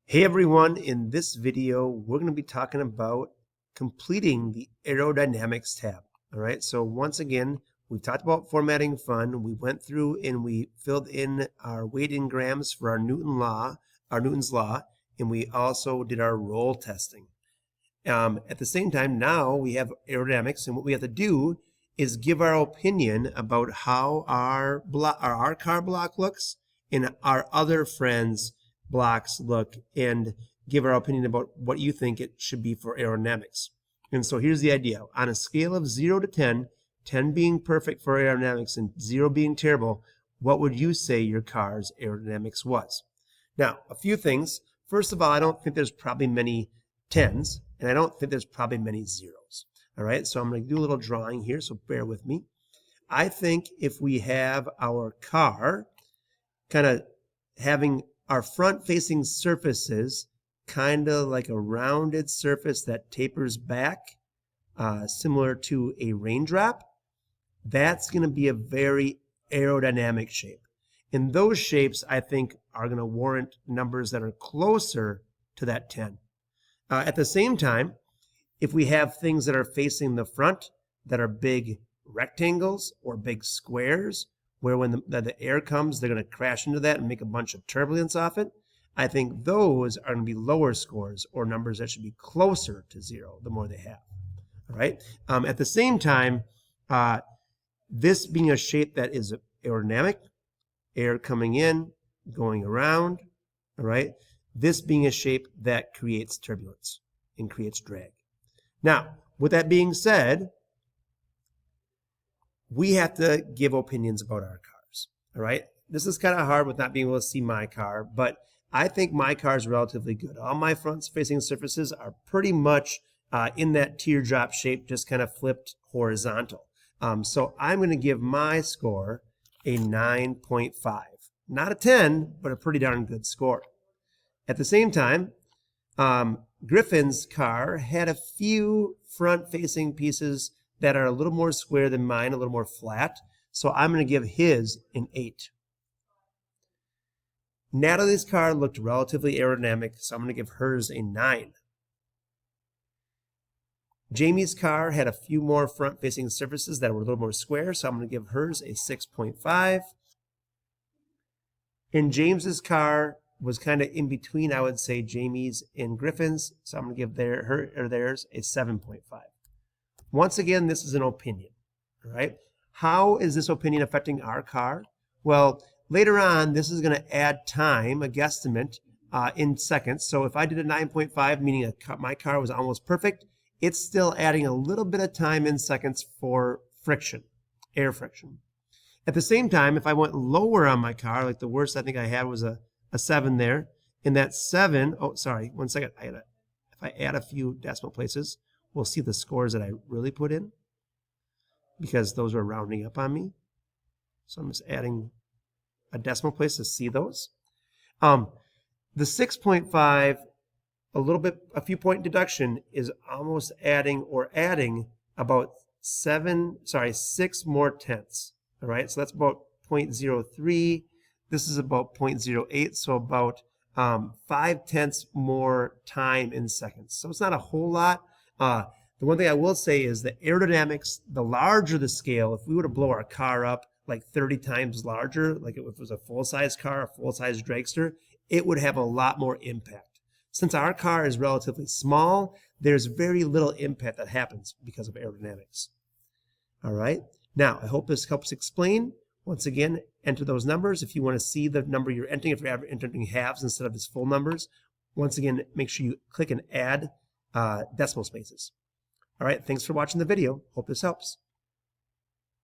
Hey everyone, in this video, we're going to be talking about completing the aerodynamics tab. All right, so once again, we talked about formatting fun. We went through and we filled in our weight in grams for our Newton's law, and we also did our roll testing. At the same time, now we have aerodynamics, and what we have to do is give our opinion about how our car block looks and our other friends' blocks look, and give our opinion about what you think it should be for aerodynamics. And so here's the idea. On a scale of 0 to 10, 10 being perfect for aerodynamics and 0 being terrible, what would you say your car's aerodynamics was? Now, a few things. First of all, I don't think there's probably many 10s, and I don't think there's probably many 0s. All right, so I'm going to do a little drawing here, so bear with me. I think if we have our car kind of having our front-facing surfaces kind of like a rounded surface that tapers back, similar to a raindrop, that's going to be a very aerodynamic shape. And those shapes, I think, are going to warrant numbers that are closer to that 10. At the same time, if we have things that are facing the front that are big rectangles or big squares, where when the air comes, they're going to crash into that and make a bunch of turbulence off it, I think those are going to be lower scores or numbers that should be closer to 0 the more they have. All right. At the same time, this being a shape that is aerodynamic, air coming in, going around, all right, this being a shape that creates turbulence and creates drag. Now, with that being said, we have to give opinions about our cars, all right? This is kind of hard with not being able to see my car, but I think my car is relatively good. All my front-facing surfaces are pretty much in that teardrop shape, just kind of flipped horizontal. So I'm going to give my score a 9.5. Not a 10, but a pretty darn good score. At the same time, Griffin's car had a few front-facing pieces that are a little more square than mine, a little more flat. So I'm going to give his an 8. Natalie's car looked relatively aerodynamic, so I'm going to give hers a 9. Jamie's car had a few more front-facing surfaces that were a little more square, so I'm going to give hers a 6.5. And James's car was kind of in between, I would say, Jamie's and Griffin's, so I'm going to give theirs a 7.5. Once again, this is an opinion, all right? How is this opinion affecting our car? Well, later on, this is going to add time, a guesstimate, in seconds. So if I did a 9.5, meaning my car was almost perfect, it's still adding a little bit of time in seconds for friction, air friction. At the same time, if I went lower on my car, like the worst I think I had was a 7 there, and that 7, oh, sorry, 1 second. If I add a few decimal places, we'll see the scores that I really put in, because those were rounding up on me. So I'm just adding a decimal place to see those. The 6.5, a few point deduction is almost adding about 6 more tenths. All right, so that's about 0.03. This is about 0.08, so about 5 tenths more time in seconds. So it's not a whole lot. The one thing I will say is that aerodynamics, the larger the scale, if we were to blow our car up like 30 times larger, like if it was a full-size car, a full-size dragster, it would have a lot more impact. Since our car is relatively small, there's very little impact that happens because of aerodynamics. All right. Now, I hope this helps explain. Once again, enter those numbers. If you want to see the number you're entering, if you're entering halves instead of just full numbers, once again, make sure you click and add decimal spaces. All right, thanks for watching the video. Hope this helps.